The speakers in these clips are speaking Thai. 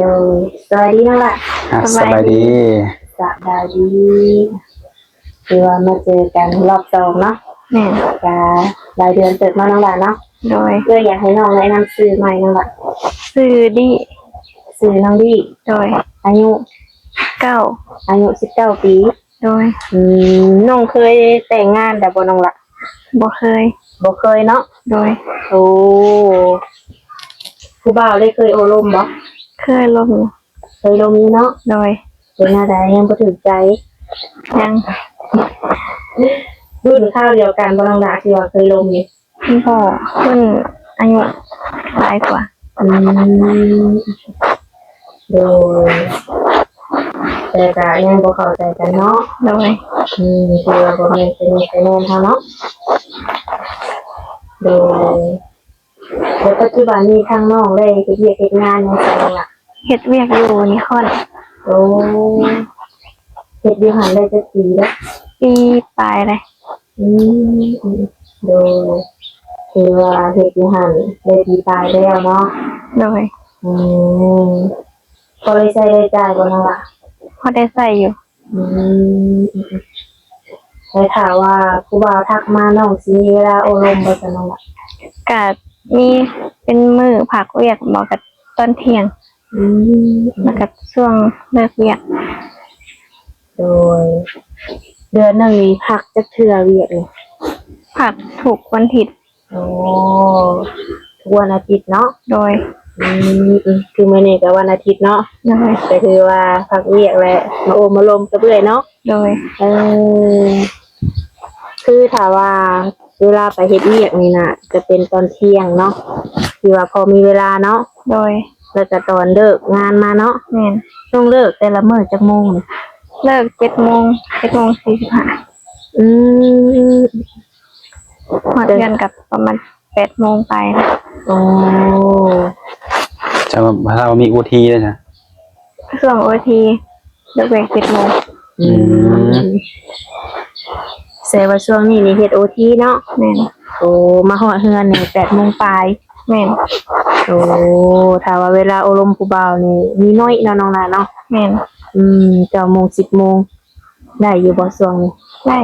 สวัสดีน้องละสบายดีสบายดีคือว่ามาเจอกันรอบสองเนาะแม่จะรายเดือนเติบมาน้องละเนาะโดยอยากให้น้องแนะนำชื่อใหม่น้องละซื้อดีชื่อน้องดีโดยอายุ19 ปีโดยน้องเคยแต่งงานแต่บ่น้องละบ่เคยเนาะโดยโอ้ผู้บ่าวได้เคยโอลมบ่เคยลมอยู่เนาะโดยเป็นหน้าใดยังบ่ถูกใจยังรุ่นข้าวเดียวกันบ่น้องละที่ว่าเคยลมนี่คุณพ่อคุณอายุหลายกว่าโดยแต่ก็ยังบ่เข้าใจกันเนาะโดยคือว่าบ่แม่นเป็นเฮาเนาะโดยแล้วปัจจุบันนี้ทางน้องได้เฮ็ดเวียกเฮ็ดงานหยังไงล่ะเฮ็ดเวียกอยู่นิคอนโอ้เฮ็ดอยู่หันได้จักปีแล้วปีปลายเลยโดยคือว่าเฮ็ดอยู่หันได้ปีปลายแล้วเนาะโดยพอได้ใช้ได้จ่ายบ่น้องล่ะพอได้ใส่อยู่ได้ข่าวว่าครูบาทักมาน้องสิมีเวลาอบรมบ่ซั่นน้องล่ะก็มีเป็นมื้อพักเวียกบ่กับตอนเที่ยงแล้วก็ช่วงเลิกเวียกโดยเดือนหนึ่งมีพักจักเทื่อเวียกนี่พักทุกวันอาทิตย์โอ้ทุกวันอาทิตย์เนาะโดยคือมื้อนี้ก็วันอาทิตย์เนาะโดยก็คือว่าพักเวียกและมาโอมมาลมกับเอื้อยเนาะโดยคือถ้าว่าเวลาไปเฮ็ดเวียกนี่น่ะจะเป็นตอนเที่ยงเนาะที่ว่าพอมีเวลาเนาะโดยแล้วก็ตอนเลิกงานมาเนาะแม่นช่วงเลิกแต่ละมื้อจักโมงเลิก7:45หมดเดือนกับประมาณ8:00 ไปนะอ๋อจะเรามี OT ด้วยนะช่วง OT เลิกเวก7:00แสดงว่าช่วงนี้นี่เฮ็ด OT เนาะแม่นโอ้มาฮอดเฮือนนี่8:00 ปลายแม่นโอ้ถ้าว่าเวลาอบรมผู้บ่าวนี่มีน้อยเนาะน้องนาเนาะแม่น9:00 10:00ได้อยู่บ่ช่วงนี้ได้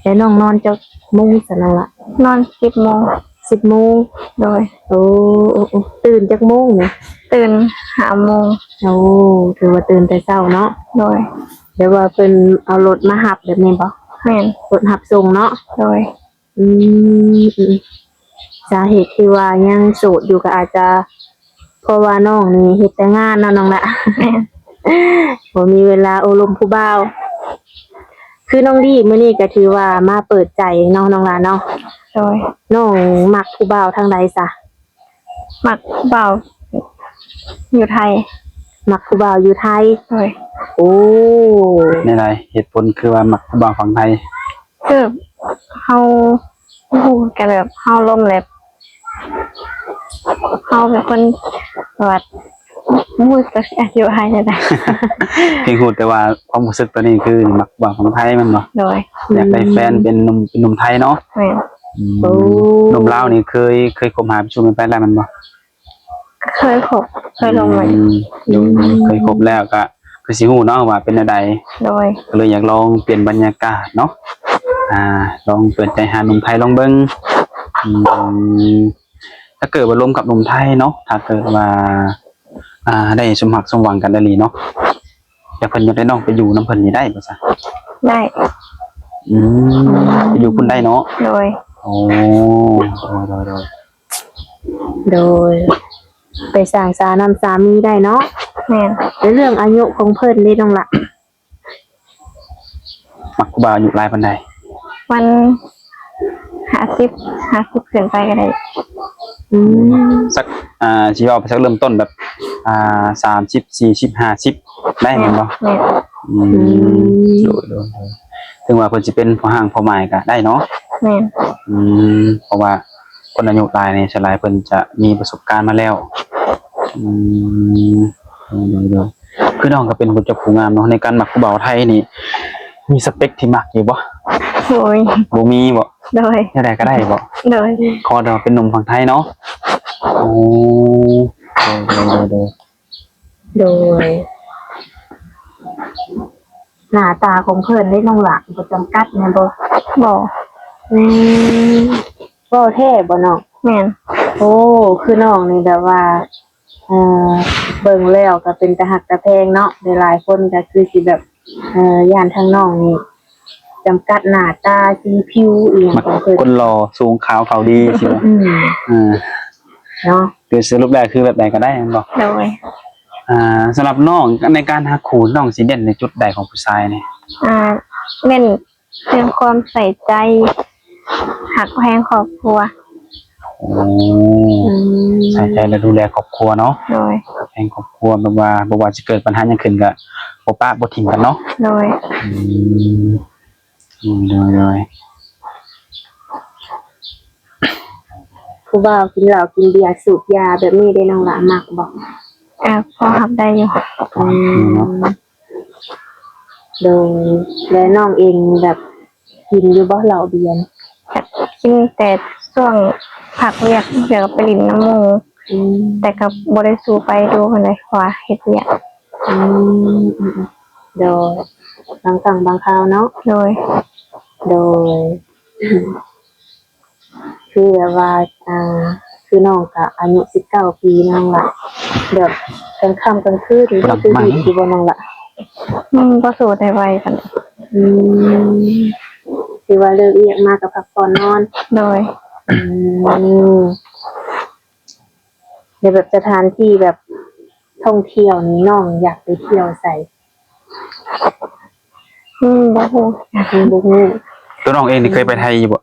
แล้วน้องนอนจักโมงซั่นน่ะล่ะนอน10:00 10:00โดยโอ้ตื่นจักโมงนี่ตื่น5:00โอ้ถือว่าตื่นแต่เช้าเนาะโดยเดี๋ยวว่าเพิ่นเอารถมารับแบบนี้บ่แม่นรถรับส่งเนาะโดยสาเหตุที่ว่ายังโสดอยู่ก็อาจจะเพราะว่าน้องนี่เฮ็ดแต่งานเนาะน้องละบ่มีเวลาอบรมผู้บ่าวคือน้องดีมื้อนี้ก็ถือว่ามาเปิดใจเนาะน้องละเนาะโดยน้องมักผู้บ่าวทางใดซะมักผู้บ่าวอยู่ไทยมักผู้บ่าวอยู่ไทยโดยโอ้ในไรเหตุผลคือว่ามักผู้บ่าวฝั่งไทยคือเฮาฮู้กันแบบเฮาล้มแล้วเฮาเป็นคนแบบมู้สึกอยู่ไทยได้เพียงพูดแต่ว่าความรู้สึกตอนนี้คือมักผู้บ่าวฝั่งไทยมันบ่โดยอยากได้แฟนเป็นหนุ่มไทยเนาะแม่นหนุ่มลาวนี่เคยคบหาไปชูกันไปแล้วมันบ่เคยลงเลยเคยคบแล้วก็คือสิฮู้เนาะว่าเป็นจังได๋โดยก็เลยอยากลองเปลี่ยนบรรยากาศเนาะลองเปิดใจหาหนุ่มไทยลองเบิ่งถ้าเกิดว่าร่วมกับหนุ่มไทยเนาะถ้าเกิดว่าได้สมหวังสมหวังกันได้ลีเนาะแต่เพิ่นอยากได้น้องไปอยู่นำเพิ่นนี่ได้บ่ซะได้ไปอยู่พุ่นได้เนาะโดยโอ้โดยไปสร้างสานำสามีได้เนาะแม่นเรื่องอายุของเพิ่นนี่น้องละมักผู้บ่าวอายุหลายปานใดมัน50ขึ้นไปก็ได้สักสิเอาไปสักเริ่มต้นแบบ30 40 50ได้แม่นบ่แม่นโดยถึงว่าเพิ่นสิเป็นพ่อห้างพ่อหมายก็ได้เนาะแม่นเพราะว่าคนอายุหลายนี่ส่วนหลายเพิ่นจะมีประสบการณ์มาแล้วคือน้องก็เป็นคนเจ้าผู้งามเนาะในการมักผู้บ่าวไทยนี่มีสเปคที่มักอยู่บ่โอ้ยบ่มีบ่โดยได้ก็ได้บ่โดยขอเดาเป็นหนุ่มฝั่งไทยเนาะโอ้ โดยหน้าตาของเพิ่นได้น้องหละบ่จำกัดแม่นบ่ บ่ อืมเว้าแท้บ่น้อง แม่น โอ้คือน้องนี่แบบว่าเอ่อเบิ่งแล้วก็เป็นตาฮักตาแพงเนาะหลายๆคนก็คือสิแบบย่านทางน้องนี่จำกัดหน้าตาสีผิวอีหยัง มัก ของเพิ่น คนหล่อสูงขาวเขาดีสิวะ อืม อ่า เนาะ คือสรุปแล้วคือแบบใดก็ได้แม่นบ่ โดย สำหรับน้องในการหาคู่น้องสิเด่นในจุดใดของผู้ชายนี่ เน้นเรื่องความใส่ใจหักแพงครอบครัว โอ้ อืม ใส่ใจและดูแลครอบครัวเนาะ โดย แพงครอบครัวแบบว่าบ่ว่าจะเกิดปัญหาหยังขึ้นก็บ่ปะบ่ทิ้งกันเนาะ โดย อืมเลย ผู้บ่าวกินเหล้ากินเบียร์สูบยาแบบนี้ได้น้องหละมักบ่ พอหับได้อยู่ อืมโดยและน้องเองแบบกินอยู่บ่เหล้าเบียร์ กินแต่ช่วงผักเรียกเดี๋ยวไปลินน้ำมูก อืม แต่กับบริสูไปดูคนเลยว่าเฮ็ดเนี่ย อืมโดยบางครั้งบางคราวเนาะ โดย โดย คือแบบว่าคือน้องก็อายุ19 ปีน้องละแบบกลางค่ำกลางคืนหรือว่าคือดีที่บ่น้องละ ก็สูได้ไวกัน อืมคือว่าเลิกเรียกมากับพักผ่อนนอน โดย อืมในแบบสถานที่แบบท่องเที่ยวนี้น้องอยากไปเที่ยวใส่ บ่ฮู้ บ่ฮู้ ตัวน้องเองนี่เคยไปไทยอยู่บ่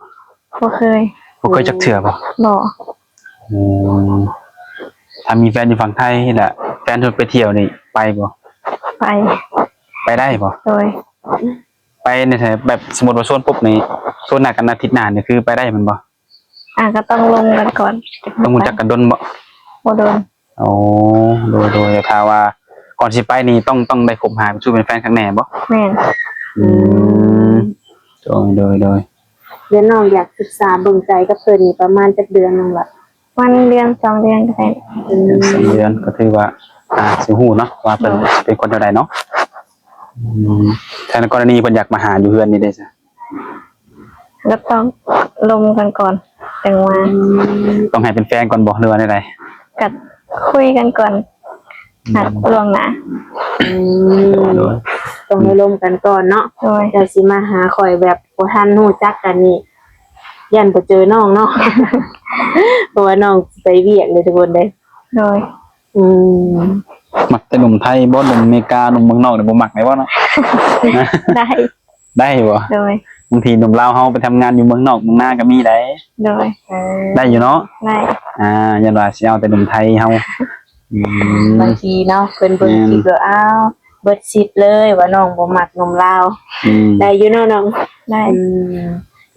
บ่เคย บ่เคยจักเทื่อบ่ บ่ อืมถ้ามีแฟนอยู่ฝั่งไทยนี่แหละแฟนชวนไปเที่ยวนี่ไปบ่ ไป ไปได้บ่ โดย ไปในแถบแบบสมมุติว่าชวนปุ๊บนี่ชวนหน้ากันอาทิตย์หน้านี่คือไปได้แมันบ่ ก็ต้องลงกันก่อน ต้องรู้จักกันดนบ่ บ่โดน โอ้โดยถ้าว่าก่อนสิไปนี่ต้องได้คบหาสู่เป็นแฟนครั้งแน่บ่ แม่น อืมโดย แล้วน้องอยากศึกษาเบิ่งใจกับเพิ่นนี่ประมาณจักเดือนนึงล่ะ วันเดือน2 เดือนก็ได้ 2 เดือนก็ถือว่าสิฮู้เนาะว่าเพิ่นสิเป็นคนเท่าใดเนาะอืมแต่ในกรณีเพิ่นอยากมาหาอยู่เฮือนนี่ได้จ้ะ ก็ต้องลงกันก่อนจังว่า ต้องให้เป็นแฟนก่อนบ่หรือว่าใด กัดคุยกันก่อนหัดล่วงหน้า อืมต้องให้ร่วมกันก่อนเนาะ โดย เดี๋ยวสิมาหาข่อยแบบบ่ทันรู้จักกันนี่ยันบ่เจอน้องเนาะ เพราะว่าน้องไปเวียกเลยทุกคนเด้ โดย อืม มักแต่หนุ่มไทยบ่หนุ่มอเมริกาหนุ่มเมืองนอกนี่บ่มักได้บ่เนาะ ได้ ได้บ่ โดย บางทีหนุ่มลาวเฮาไปทำงานอยู่เมืองนอกเมืองนาก็มีได้ โดย ได้อยู่เนาะ ได้ ยันว่าสิเอาแต่หนุ่มไทยเฮาอืม บางทีเนาะเพิ่นเบิ่ง แม่น คลิปแล้วอ้าวเบิดสิทธิ์เลยว่าน้องบ่มักหนุ่มลาว อืม ได้อยู่เนาะน้อง ได้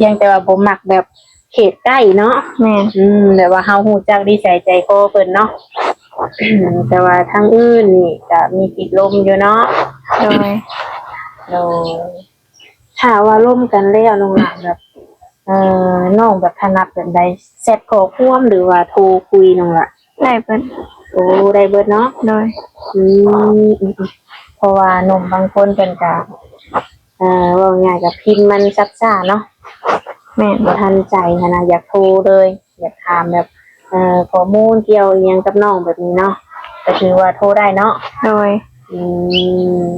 ยังแต่ว่าบ่มักแบบเขตใกล้เนาะ แม่น แต่ว่าเฮาฮู้จักนิสัยใจคอเพิ่นเนาะ แต่ว่าทางอื่นนี่ก็มีติดลมอยู่เนาะ โดย โดยถ้าว่าร่วมกันแล้วน้องหลานแบบน้องแบบถนัดแบบใดแชทข้อความหรือว่าโทรคุยน้องล่ะ ได้เปิด โอ้ได้เบิดเนาะ โดย อืมเพราะว่าหนุ่มบางคนเพิ่นก็ว่าง่ายกับพิมพ์มันซับซ่าเนาะ แม่น บ่ทันใจหั้นนะอยากโทรเลยอยากถามแบบข้อมูลเกี่ยวอิหยังกับน้องแบบนี้เนาะก็คือว่าโทรได้เนาะ โดย อืม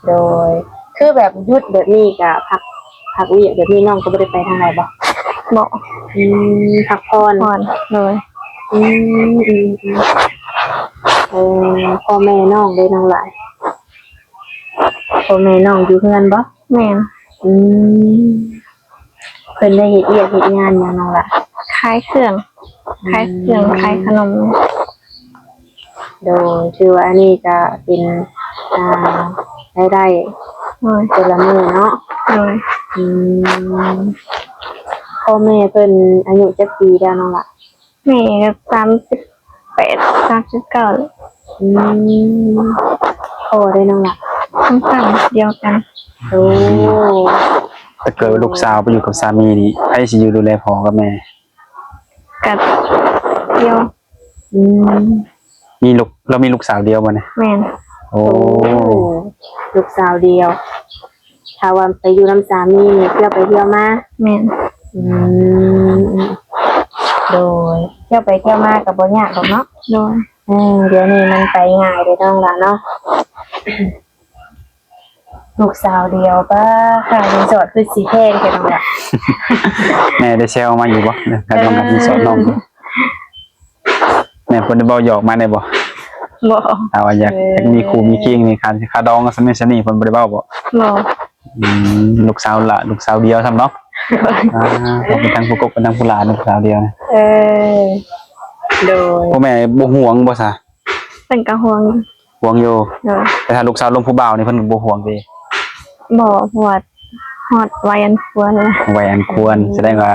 โดยคือแบบหยุดแบบนี้ก็พักเวียกแบบนี้น้องก็บ่ได้ไปทางไหนบ่ บอก พักผ่อน ผ่อนโดย อืมพ่อแม่น้องได้น้องหลายพ่อแม่น้องอยู่เฮือนบ่ แม่น อืมเพิ่นได้เฮ็ดเวียกเฮ็ดงานหยังน้องล่ะ ขายเครื่องขายขนม โดยถือว่าอันนี้ก็เป็นรายได้ โดย แต่ละมื้อเนาะ โดย อืมพ่อแม่เพิ่นอายุจักปีแล้วน้องล่ะ แม่ก็38 39 อืมพ่อได้น้องล่ะ ทั้งเดียวกัน โอ้ ถ้าเกิดว่าลูกสาวไปอยู่กับสามีนี่ใครสิอยู่ดูแลพ่อกับแม่ กัดเดียว อืม มีลูกเรามีลูกสาวเดียวบ่เนี่ย แม่น โอ้ โอ้ลูกสาวเดียวถ้าว่าไปอยู่น้ำสามีนี่เที่ยวไปเที่ยวมา แม่น อืมโดยเที่ยวไปเที่ยวมากับบ่ยากหรอกเนาะ โดย เดี๋ยวนี้มันไปง่ายเลยน้องล่ะเนาะ ลูกสาวเดียวป้าค่ะรีสอร์ทคือสีแพงแค่น้องล่ะ แม่ได้แซวมาอยู่บ่เนี่ยการลองกับรีสอร์ทน้องแม่เพิ่นได้เว้าหยอกมาได้บ่ บ่ ถ้าว่าอยากมีครูมีคิงมีค่าดองก็ซั่นนี่ซั่นนี่เพิ่นบ่ได้เว้าบ่ บ่ ลูกสาวละลูกสาวเดียวซ้ำเนาะเป็นทั้งผู้กบเป็นทั้งผู้หลานลูกสาวเดียวนะ เออโดย พ่อแม่บ่ห่วงบ่ซะ เป็นกระห่วง ห่วงอยู่ โดย แต่ถ้าลูกสาวลมผู้บ่าวนี่เพิ่นบ่ห่วงเด้ บ่เพราะว่าฮอดวัยอันควรเลย แหวนควรแสดงว่า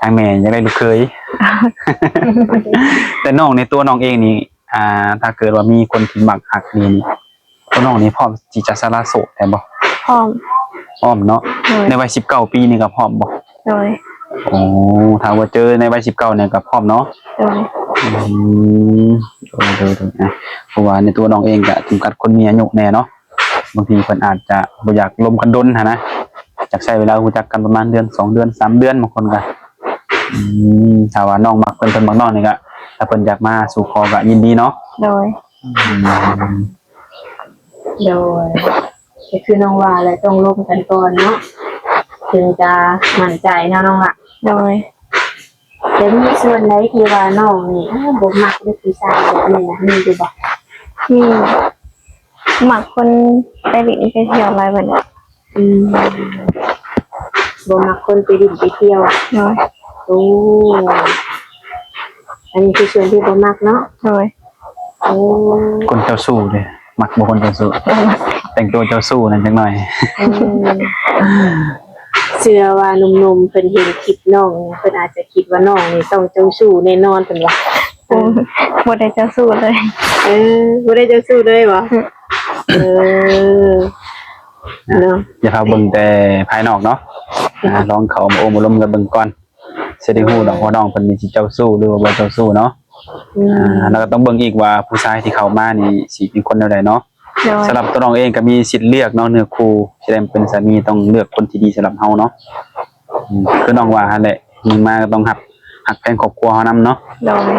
ทางแม่อยากได้ลูกเคย แต่น้องในตัวน้องเองนี่ถ้าเกิดว่ามีคนที่มักฮักดีนี่ตัวน้องนี่พร้อมที่จะสละโสดได้บ่ พร้อม พร้อมเนาะ โดย ในวัย19ปีนี่ก็พร้อมบ่ โดย โอ้ถ้าว่าเจอในวัย19เนี่ยก็พร้อมเนาะ โดย อืมโดยนะเพราะว่าในตัวน้องเองก็จำกัดคนมีอายุแน่เนาะบางทีเพิ่นอาจจะบ่อยากลมกันดนหั่นนะอยากใช้เวลารู้จักกันประมาณเดือน2เดือน3เดือนบางคนก็ถ้าว่าน้องมักเพิ่นมักน้องนี่ก็ถ้าเพิ่นอยากมาสู่ขอก็ยินดีเนาะ โดย โดยก็คือน้องว่าเลยต้องร่วมกันก่อนเนาะถึงจะมั่นใจเนาะน้องล่ะ โดย แต่มีส่วนไหนที่ว่าน้องนี่บ่มักได้ผู้ชายแบบนี้นะมีอยู่บ่ มีหมักคนไปหลินไปเที่ยวอะไรแบบนี้ บ่มักคนไปดินไปเที่ยว โดย โอ้อันนี้คือส่วนที่บ่มักเนาะ โดย โอ้ คนเจ้าสู้เด้มักบ่คนเจ้าสู้แต่งตัวเจ้าสู้นั่นจังหน่อย เชื่อว่าหนุ่มๆเพิ่นเห็นคลิปน้องเพิ่นอาจจะคิดว่าน้องนี่ต้องเจ้าชู้แน่นอนเพิ่นว่า บ่ได้จะสู้เลย บ่ได้เจ้าชู้เลยบ่เนาะ อย่าพาเบิ่งแต่ภายนอกเนาะลองเข้ามาโอ้มาล้มกันเบิ่งก่อนสิได้ฮู้ดอกว่าน้องเพิ่นมีสิเจ้าสู้หรือว่าบ่เจ้าสู้เนาะแล้วก็ต้องเบิ่งอีกว่าผู้ชายที่เข้ามานี่สิเป็นคนแนวใดเนาะ โดย สำหรับตัวน้องเองก็มีสิทธิ์เลือกเนาะเนื้อคู่สิได้เป็นสามีต้องเลือกคนที่ดีสำหรับเฮาเนาะคือน้องว่าหั่นแหละมีมาก็ต้องฮักแพงครอบครัวเฮานำเนาะ โดย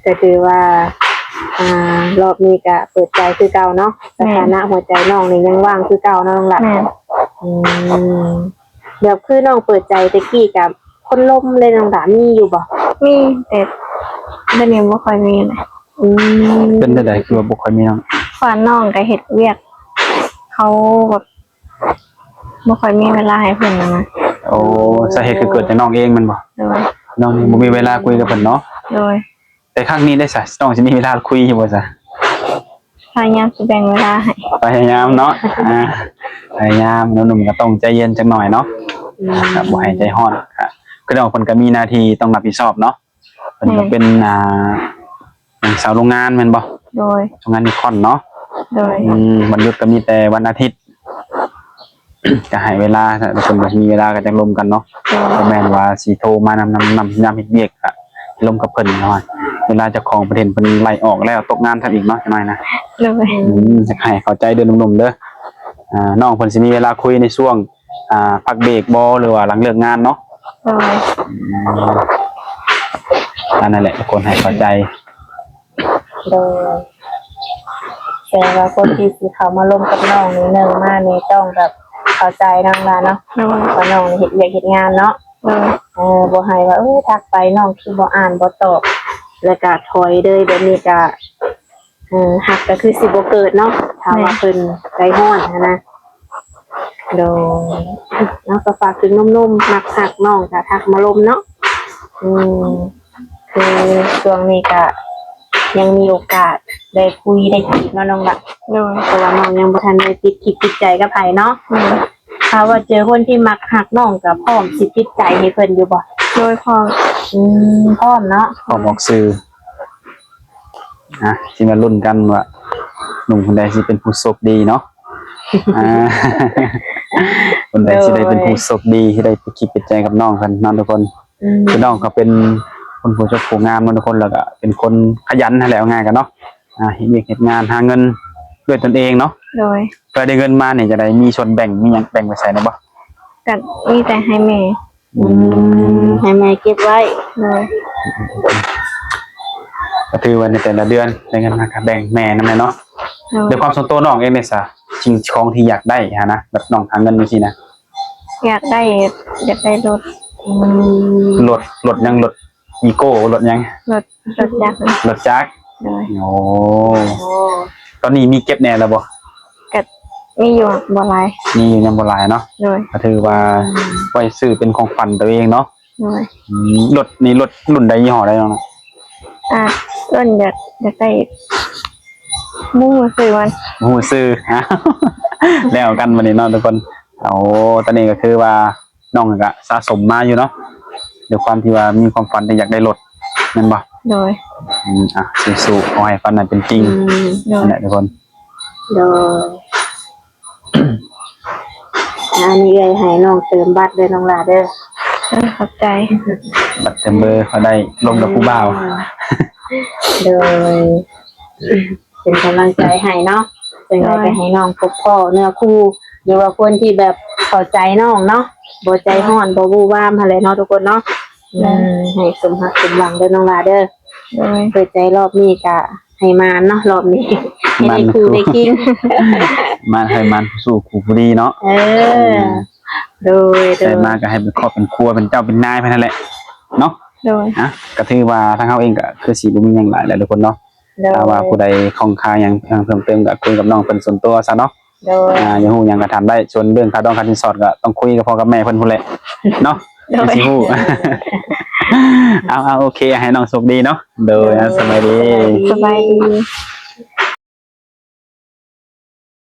ก็คือว่ารอบนี้ก็เปิดใจคือเก่าเนาะสถานะหัวใจน้องนี่ยังว่างคือเก่าเนาะน้องหลัก แม่น แบบคือน้องเปิดใจตะกี้กับคนล้มเลยน้องหลามีอยู่บ่ มีแต่เดี๋ยวนี้บ่ค่อยมีเลย เป็นได้คือว่าบ่ค่อยมีเนาะ ขวานน้องก็เฮ็ดเวียกเขาแบบบ่ค่อยมีเวลาให้เพิ่นนะ โอ้สาเหตุคือเกิดจากน้องเองแมันบ่ โดย น้องนี่บ่มีเวลาคุยกับเพิ่นเนาะ โดย แต่ครั้งนี้ได้ซะน้องสิมีเวลาคุยอยู่บ่ซะ พยายามสิแบ่งเวลาให้ พยายามเนาะพยายามหนุ่มๆก็ต้องใจเย็นจักหน่อยเนาะครับบ่ให้ใจร้อนครับคือน้องเพิ่นก็มีหน้าที่ต้องรับผิดชอบเนาะเพิ่นก็เป็นอย่างสาวโรงงานแม่นบ่ โดย โรงงานนิคอนเนาะ โดย วันหยุดก็มีแต่วันอาทิตย์ จะให้เวลาถ้าเพิ่นบ่มีเวลาก็จังลมกันเนาะบ่แม่นว่าสิโทรมานำยามเฮ็ดเวียกก็ลมกับเพิ่นเนาะเวลาเจ้าของประเทศเพิ่นไล่ออกแล้วตกงานทันอีกเนาะจังหน่อยนะ โดย จะให้เข้าใจเด้อหนุ่มๆเด้อน้องเพิ่นสิมีเวลาคุยในช่วงพักเบรกบ่หรือว่าหลังเลิกงานเนาะ โดย นั่นแหละทุกคนให้เข้าใจ โดยแต่ว่าคนที่สิเข้ามาล้มกับน้องนี่นึงมานี่ต้องแบบเข้าใจน้องล่ะเนาะ โดย ว่าน้องเฮ็ดเวียกเฮ็ดงานเนาะ โดย บ่ให้ว่าทักไปน้องคือบ่อ่านบ่ตอบแล้วก็ถอยเลยแบบนี้ก็หักก็คือสิบ่เกิดเนาะถ้าว่าเพิ่นใจร้อนนะโดยเนาะก็ฝากถึงหนุ่มๆมักหักน้องก็ทักมาลมเนาะคือช่วงนี้ก็ยังมีโอกาสได้คุยได้จีบเนาะน้องละ โดย เพราะว่าน้องยังบ่ทันได้ติดคิดติดใจกับไผเนาะ แม่น ถ้าว่าเจอคนที่มักหักน้องก็พร้อมสิติดใจให้เพิ่นอยู่บ่ โดยพอ พร้อมเนาะ ขอบอกสื่อสิมาลุ้นกันว่าหนุ่มคนใดสิเป็นผู้โชคดีเนาะ คนใดสิได้เป็นผู้โชคดีที่ได้ไปคิดเป็นใจกับน้องกันน้องทุกคนคือน้องเขาเป็นคนผู้เจ้าผู้งามทุกคนแล้วก็เป็นคนขยันนั่นแหละง่ายกันเนาะเฮ็ดเวียกเฮ็ดงานหาเงินด้วยตนเองเนาะ โดย ก็ได้เงินมาเนี่ยจะได้มีส่วนแบ่งมีหยังแบ่งไปใส่ได้บ่ ก็มีแต่ให้แม่ ให้แม่เก็บไว้ โดย ก็ถือว่าในแต่ละเดือนได้เงินมาก็แบ่งแม่นั่นแหละเนาะ โดย ด้วยความส่วนตัวน้องเองเนี่ยซะสิ่งของที่อยากได้ฮะนะแบบน้องหาเงินจังซี่นะ อยากได้รถ รถยังรถอีโก้รถยัง รถจักร รถจักร โดย โอ้ตอนนี้มีเก็บแน่แล้วบ่ ก็มีอยู่บ่หลาย มีอยู่ยังบ่หลายเนาะ โดย ก็ถือว่าไว้ซื้อเป็นของขวัญตัวเองเนาะ โดย รถนี่รถรุ่นใดยี่ห้อใดน้องนะ ต้นอยากได้มุ่งซื้อมัน ฮู้ซื้อฮะ แล้วกันวันนี้เนาะทุกคนเอาตอนนี้ก็คือว่าน้องก็สะสมมาอยู่เนาะด้วยความที่ว่ามีความฝันที่อยากได้รถแม่นบ่ โดย สู้ๆขอให้ฝันนั้นเป็นจริง โดย นั่นแหละทุกคน โดยอันนี้เลยให้น้องเติมบัตรเด้อน้องหลาเด้อ ขอบใจ บัตรเต็มเบอร์เขาได้ลงกับผู้บ่าว โดยเป็นกำลังใจให้เนาะเป็นไงก็ให้น้องพบพ่อเนื้อคู่หรือว่าคนที่แบบเข้าใจน้องเนาะบ่ใจฮ้อนบ่วู่วามอะไรเนาะทุกคนเนาะให้สมหักสมหวังเด้อน้องหลาเด้อ โดย เปิดใจรอบนี้ก็ให้มานเนาะรอบนี้ให้ได้คู่ได้กิ้ง มาให้มันสู้คู่ผู้ดีเนาะ โดย ใจมากก็ให้เป็นครอบเป็นครัวเป็นเจ้าเป็นนายไปนั่นแหละเนาะ โดย ก็ถือว่าทางเฮาเองก็คือสิบ่มีหยังหลายแหละทุกคนเนาะถ้าว่าผู้ใดคล่องคาหยังเพิ่มเติมก็คุยกับน้องเพิ่นส่วนตัวซะเนาะ โดย อยากฮู้หยังก็ถามได้ส่วนเรื่องค่าดองค่าสินสอดก็ต้องคุยกับพ่อกับแม่เพิ่นพุ่นแหละเนาะสิฮู้ เอาโอเคให้น้องสุขดีเนาะโดยสบายดี สบายดี